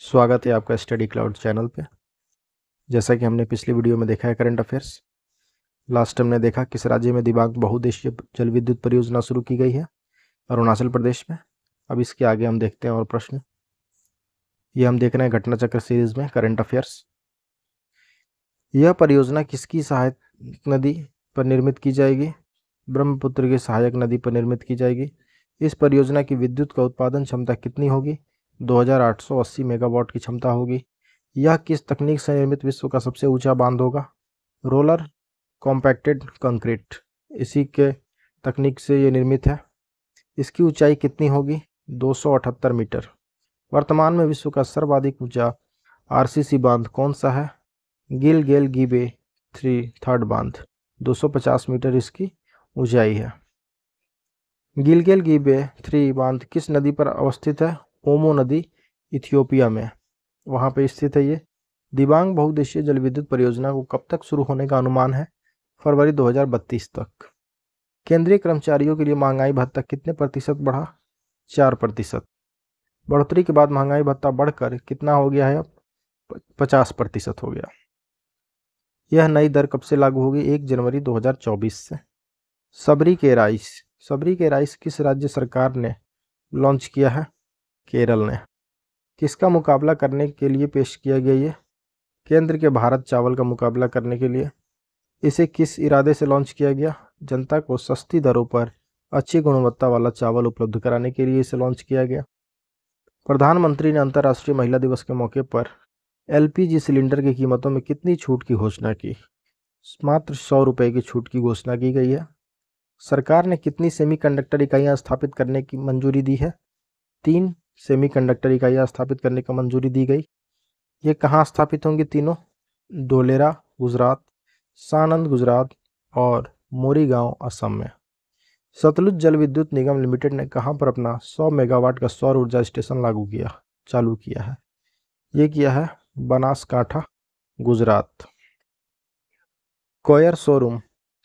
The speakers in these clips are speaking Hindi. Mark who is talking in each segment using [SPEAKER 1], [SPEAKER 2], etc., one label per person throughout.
[SPEAKER 1] स्वागत है आपका स्टडी क्लाउड चैनल पे। जैसा कि हमने पिछली वीडियो में देखा है करंट अफेयर्स। लास्ट हमने देखा किस राज्य में दिबांग बहुउद्देशीय जल विद्युत परियोजना शुरू की गई है। अरुणाचल प्रदेश में। अब इसके आगे हम देखते हैं और प्रश्न। ये हम देख रहे हैं घटना चक्र सीरीज में करंट अफेयर्स। यह परियोजना किसकी सहायक नदी पर निर्मित की जाएगी? ब्रह्मपुत्र की सहायक नदी पर निर्मित की जाएगी। इस परियोजना की विद्युत का उत्पादन क्षमता कितनी होगी? 2880 मेगावाट की क्षमता होगी। यह किस तकनीक से निर्मित विश्व का सबसे ऊंचा बांध होगा? रोलर कॉम्पैक्टेड कंक्रीट, इसी के तकनीक से ये निर्मित है। इसकी ऊंचाई कितनी होगी? 278 मीटर। वर्तमान में विश्व का सर्वाधिक ऊंचा आरसीसी बांध कौन सा है? गिलगेल गिबे थर्ड बांध, 250 मीटर इसकी ऊंचाई है। गिलगेल गिबे 3 बांध किस नदी पर अवस्थित है? ओमो नदी, इथियोपिया में वहाँ पे स्थित है ये। दिबांग बहुउद्देशीय जल विद्युत परियोजना को कब तक शुरू होने का अनुमान है? फरवरी 2032 तक। केंद्रीय कर्मचारियों के लिए महंगाई भत्ता कितने प्रतिशत बढ़ा? 4%। बढ़ोतरी के बाद महंगाई भत्ता बढ़कर कितना हो गया है? अब 50% हो गया। यह नई दर कब से लागू होगी? 1 जनवरी 2024 से। सबरी के राइस किस राज्य सरकार ने लॉन्च किया है? केरल ने। किसका मुकाबला करने के लिए पेश किया गया? ये केंद्र के भारत चावल का मुकाबला करने के लिए। इसे किस इरादे से लॉन्च किया गया? जनता को सस्ती दरों पर अच्छी गुणवत्ता वाला चावल उपलब्ध कराने के लिए इसे लॉन्च किया गया। प्रधानमंत्री ने अंतर्राष्ट्रीय महिला दिवस के मौके पर एलपीजी सिलेंडर की कीमतों में कितनी छूट की घोषणा की? मात्र 100 रुपये की छूट की घोषणा की गई है। सरकार ने कितनी सेमीकंडक्टर इकाइयां स्थापित करने की मंजूरी दी है? 3 सेमीकंडक्टर इकाइयां स्थापित करने की मंजूरी दी गई। ये कहाँ स्थापित होंगी तीनों? धोलेरा गुजरात, सानंद गुजरात और मोरीगांव असम में। सतलुज जल विद्युत निगम लिमिटेड ने कहाँ पर अपना 100 मेगावाट का सौर ऊर्जा स्टेशन चालू किया है? ये किया है बनासकांठा, गुजरात। कोयर शोरूम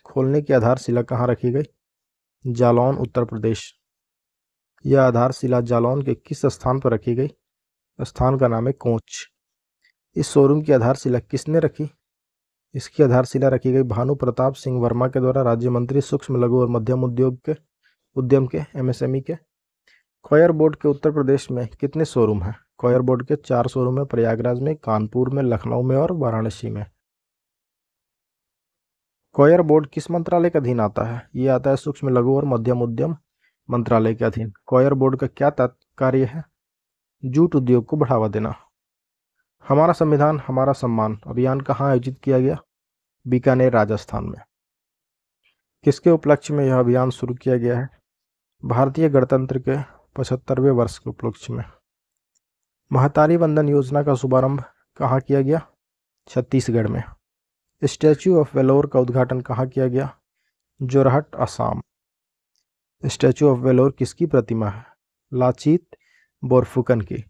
[SPEAKER 1] खोलने की आधारशिला कहाँ रखी गई? जालौन, उत्तर प्रदेश। यह आधारशिला जालौन के किस स्थान पर रखी गई? स्थान का नाम है कोंच। इस शोरूम की आधारशिला किसने रखी? इसकी आधारशिला रखी गई भानु प्रताप सिंह वर्मा के द्वारा, राज्य मंत्री सूक्ष्म लघु और मध्यम उद्यम के एमएसएमई के। कॉयर बोर्ड के उत्तर प्रदेश में कितने शोरूम हैं? कॉयर बोर्ड के 4 शोरूम है, प्रयागराज में, कानपुर में, लखनऊ में और वाराणसी में। कॉयर बोर्ड किस मंत्रालय के अधीन आता है? ये आता है सूक्ष्म लघु और मध्यम उद्यम मंत्रालय के अधीन। कॉयर बोर्ड का क्या कार्य है? जूट उद्योग को बढ़ावा देना। हमारा संविधान हमारा सम्मान अभियान कहाँ आयोजित किया गया? बीकानेर, राजस्थान में। किसके उपलक्ष्य में यह अभियान शुरू किया गया है? भारतीय गणतंत्र के 75वें वर्ष के उपलक्ष्य में। महतारी वंदन योजना का शुभारंभ कहाँ किया गया? छत्तीसगढ़ में। स्टैच्यू ऑफ वेलोर का उद्घाटन कहाँ किया गया? जोरहट, असम। स्टैच्यू ऑफ वेलोर किसकी प्रतिमा है? लाचित बोरफुकन की।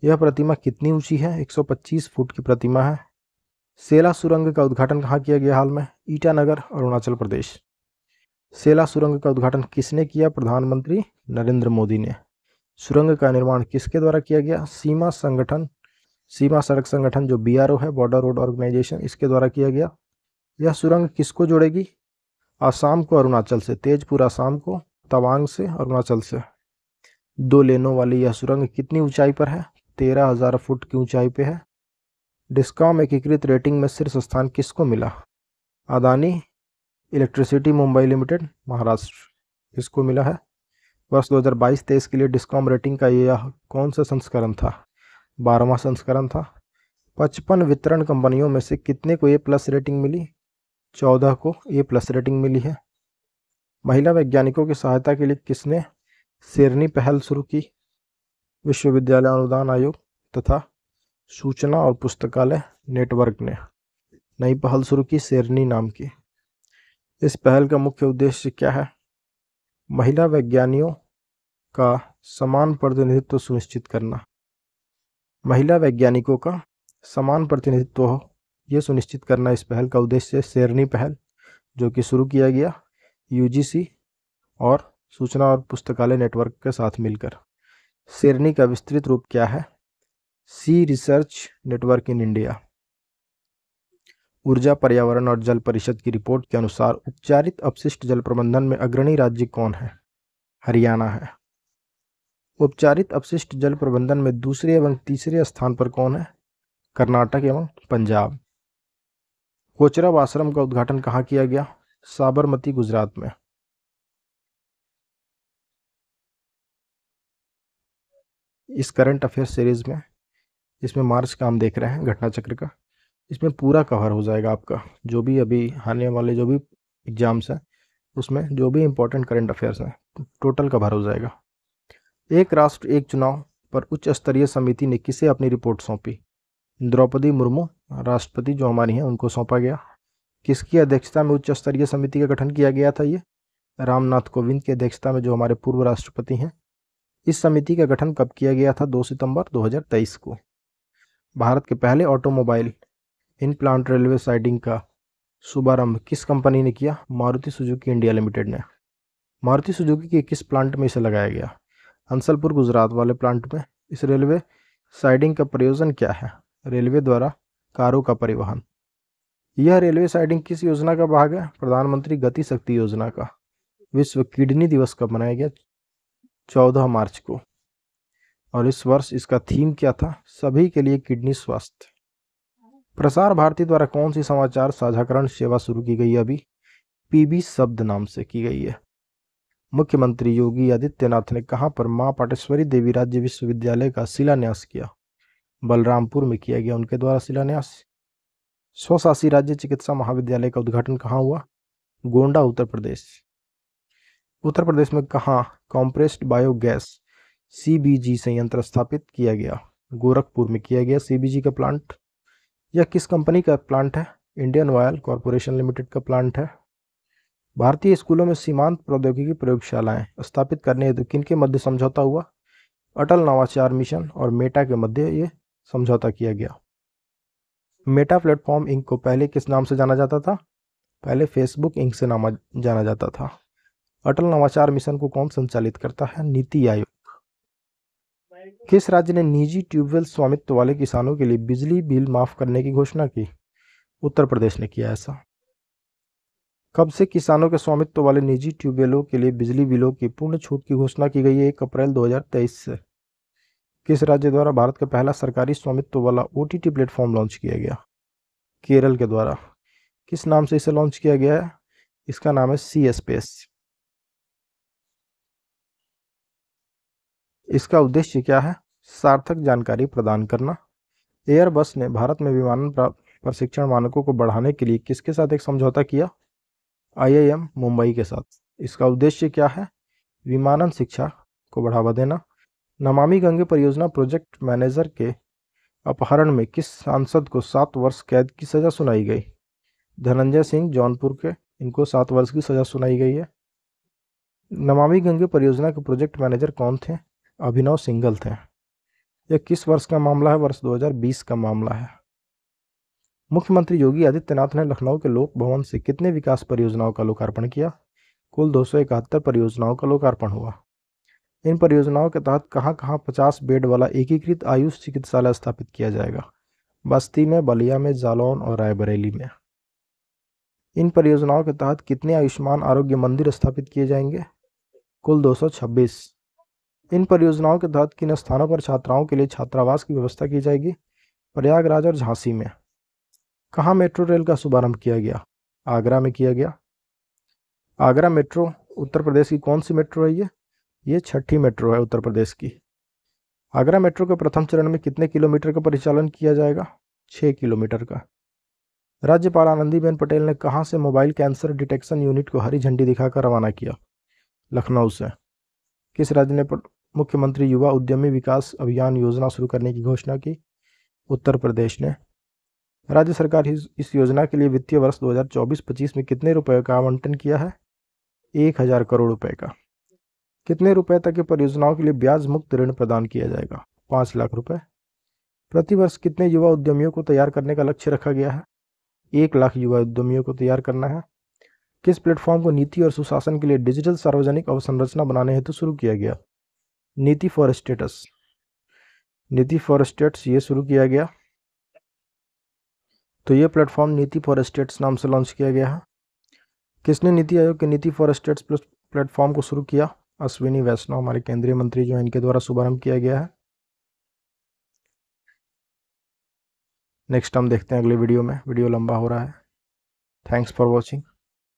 [SPEAKER 1] यह प्रतिमा कितनी ऊंची है? 125 फुट की प्रतिमा है। सेला सुरंग का उद्घाटन कहाँ किया गया हाल में? ईटानगर, अरुणाचल प्रदेश। सेला सुरंग का उद्घाटन किसने किया? प्रधानमंत्री नरेंद्र मोदी ने। सुरंग का निर्माण किसके द्वारा किया गया? सीमा सड़क संगठन जो बीआरओ है, बॉर्डर रोड ऑर्गेनाइजेशन, इसके द्वारा किया गया। यह सुरंग किसको जोड़ेगी? आसाम को अरुणाचल से, तेजपुर आसाम को, तवांग से अरुणाचल से। 2 लेनों वाली यह सुरंग कितनी ऊंचाई पर है? 13,000 फुट की ऊंचाई पे है। डिस्कॉम एकीकृत रेटिंग में शीर्ष स्थान किसको मिला? अदानी इलेक्ट्रिसिटी मुंबई लिमिटेड, महाराष्ट्र, इसको मिला है। वर्ष 2022-23 के लिए डिस्कॉम रेटिंग का यह कौन सा संस्करण था? 12वां संस्करण था। 55 वितरण कंपनियों में से कितने को A+ रेटिंग मिली? 14 को A+ रेटिंग मिली है। महिला वैज्ञानिकों की सहायता के लिए किसने शेरनी पहल शुरू की? विश्वविद्यालय अनुदान आयोग तथा सूचना और पुस्तकालय नेटवर्क ने नई पहल शुरू की, शेरनी नाम की। इस पहल का मुख्य उद्देश्य क्या है? महिला वैज्ञानिकों का समान प्रतिनिधित्व सुनिश्चित करना। महिला वैज्ञानिकों का समान प्रतिनिधित्व हो, यह सुनिश्चित करना इस पहल का उद्देश्य है। शेरनी पहल जो कि शुरू किया गया यूजीसी और सूचना और पुस्तकालय नेटवर्क के साथ मिलकर। शेरनी का विस्तृत रूप क्या है? सी रिसर्च नेटवर्क इन इंडिया। ऊर्जा पर्यावरण और जल परिषद की रिपोर्ट के अनुसार उपचारित अपशिष्ट जल प्रबंधन में अग्रणी राज्य कौन है? हरियाणा है। उपचारित अपशिष्ट जल प्रबंधन में दूसरे एवं तीसरे स्थान पर कौन है? कर्नाटक एवं पंजाब। कोचरब आश्रम का उद्घाटन कहाँ किया गया? साबरमती, गुजरात में। इस करंट अफेयर सीरीज में, इसमें मार्च का हम देख रहे हैं घटना चक्र का, इसमें पूरा कवर हो जाएगा आपका जो भी अभी आने वाले जो भी एग्जाम्स हैं उसमें जो भी इंपॉर्टेंट करंट अफेयर्स हैं टोटल कवर हो जाएगा। एक राष्ट्र एक चुनाव पर उच्च स्तरीय समिति ने किसे अपनी रिपोर्ट सौंपी? द्रौपदी मुर्मू राष्ट्रपति जो हमारी हैं उनको सौंपा गया। किसकी अध्यक्षता में उच्च स्तरीय समिति का गठन किया गया था? ये रामनाथ कोविंद की अध्यक्षता में, जो हमारे पूर्व राष्ट्रपति हैं। इस समिति का गठन कब किया गया था? 2 सितंबर 2023 को। भारत के पहले automobile in plant railway siding का शुभारंभ किस कंपनी ने किया? मारुति सुजुकी इंडिया लिमिटेड ने। मारुति सुजुकी के किस प्लांट में इसे लगाया गया? हंसलपुर, गुजरात वाले प्लांट में। इस रेलवे साइडिंग का प्रयोजन क्या है? रेलवे द्वारा कारों का परिवहन। यह रेलवे साइडिंग किस योजना का भाग है? प्रधानमंत्री गति शक्ति योजना का। विश्व किडनी दिवस कब मनाया गया? 14 मार्च को। और इस वर्ष इसका थीम क्या था? सभी के लिए किडनी स्वास्थ्य। प्रसार भारती द्वारा कौन सी समाचार साझाकरण सेवा शुरू की गई है? अभी पीबी शब्द नाम से की गई है। मुख्यमंत्री योगी आदित्यनाथ ने कहां पर मां पाटेश्वरी देवी राज्य विश्वविद्यालय का शिलान्यास किया? बलरामपुर में किया गया उनके द्वारा शिलान्यास। स्वशासी राज्य चिकित्सा महाविद्यालय का उद्घाटन कहां हुआ? गोंडा, उत्तर प्रदेश। उत्तर प्रदेश में कहां कॉम्प्रेस्ड बायोगैस सीबीजी संयंत्र स्थापित किया गया? गोरखपुर में किया गया सीबीजी का प्लांट। यह किस कंपनी का प्लांट है? इंडियन ऑयल कॉरपोरेशन लिमिटेड का प्लांट है। भारतीय स्कूलों में सीमांत प्रौद्योगिकी प्रयोगशालाएं स्थापित करने हेतु किनके मध्य समझौता हुआ? अटल नवाचार मिशन और मेटा के मध्य ये समझौता किया गया। मेटा प्लेटफॉर्म इंक को पहले किस नाम से जाना जाता था? पहले फेसबुक इंक से नाम जाना जाता था। अटल नवाचार मिशन को कौन संचालित करता है? नीति आयोग। किस राज्य ने निजी ट्यूबवेल स्वामित्व वाले किसानों के लिए बिजली बिल माफ करने की घोषणा की? उत्तर प्रदेश ने किया ऐसा। कब से किसानों के स्वामित्व वाले निजी ट्यूबवेलों के लिए बिजली बिलों की पूर्ण छूट की घोषणा की गई है? 1 अप्रैल 2023 से। किस राज्य द्वारा भारत का पहला सरकारी स्वामित्व वाला ओटीटी प्लेटफॉर्म लॉन्च किया गया? केरल के द्वारा। किस नाम से इसे लॉन्च किया गया है? इसका नाम है सी स्पेस। इसका उद्देश्य क्या है? सार्थक जानकारी प्रदान करना। एयरबस ने भारत में विमानन प्रशिक्षण मानकों को बढ़ाने के लिए किसके साथ एक समझौता किया? IIM मुंबई के साथ। इसका उद्देश्य क्या है? विमानन शिक्षा को बढ़ावा देना। नमामि गंगे परियोजना प्रोजेक्ट मैनेजर के अपहरण में किस सांसद को 7 वर्ष कैद की सजा सुनाई गई? धनंजय सिंह, जौनपुर के, इनको 7 वर्ष की सजा सुनाई गई है। नमामि गंगे परियोजना के प्रोजेक्ट मैनेजर कौन थे? अभिनव सिंघल थे। यह किस वर्ष का मामला है? वर्ष 2020 का मामला है। मुख्यमंत्री योगी आदित्यनाथ ने लखनऊ के लोक भवन से कितने विकास परियोजनाओं का लोकार्पण किया? कुल 271 परियोजनाओं का लोकार्पण हुआ। इन परियोजनाओं के तहत कहां कहां 50 बेड वाला एकीकृत आयुष चिकित्सालय स्थापित किया जाएगा? बस्ती में, बलिया में, जालौन और रायबरेली में। इन परियोजनाओं के तहत कितने आयुष्मान आरोग्य मंदिर स्थापित किए जाएंगे? कुल 226। इन परियोजनाओं के तहत किन स्थानों पर छात्राओं के लिए छात्रावास की व्यवस्था की जाएगी? प्रयागराज और झांसी में। कहाँ मेट्रो रेल का शुभारंभ किया गया? आगरा में किया गया। आगरा मेट्रो उत्तर प्रदेश की कौन सी मेट्रो है? ये 6ठी मेट्रो है उत्तर प्रदेश की। आगरा मेट्रो के प्रथम चरण में कितने किलोमीटर का परिचालन किया जाएगा? 6 किलोमीटर का। राज्यपाल आनंदीबेन पटेल ने कहां से मोबाइल कैंसर डिटेक्शन यूनिट को हरी झंडी दिखाकर रवाना किया? लखनऊ से। किस राज्य ने मुख्यमंत्री युवा उद्यमी विकास अभियान योजना शुरू करने की घोषणा की? उत्तर प्रदेश ने। राज्य सरकार इस योजना के लिए वित्तीय वर्ष 2024-25 में कितने रुपए का आवंटन किया है? 1000 करोड़ रुपए का। कितने रुपए तक की परियोजनाओं के लिए ब्याज मुक्त ऋण प्रदान किया जाएगा? 5 लाख रुपए। प्रतिवर्ष कितने युवा उद्यमियों को तैयार करने का लक्ष्य रखा गया है? 1 लाख युवा उद्यमियों को तैयार करना है। किस प्लेटफॉर्म को नीति और सुशासन के लिए डिजिटल सार्वजनिक अवसंरचना बनाने हेतु शुरू किया गया? नीति फॉर स्टेटस। नीति फॉर स्टेट्स ये शुरू किया गया। तो ये प्लेटफॉर्म नीति फॉर स्टेट्स नाम से लॉन्च किया गया है। किसने नीति आयोग के नीति फॉर स्टेट्स प्लस प्लेटफॉर्म को शुरू किया? अश्विनी वैष्णव, हमारे केंद्रीय मंत्री जो है, इनके द्वारा शुभारंभ किया गया है। नेक्स्ट हम देखते हैं अगले वीडियो में। वीडियो लंबा हो रहा है। Thanks for watching.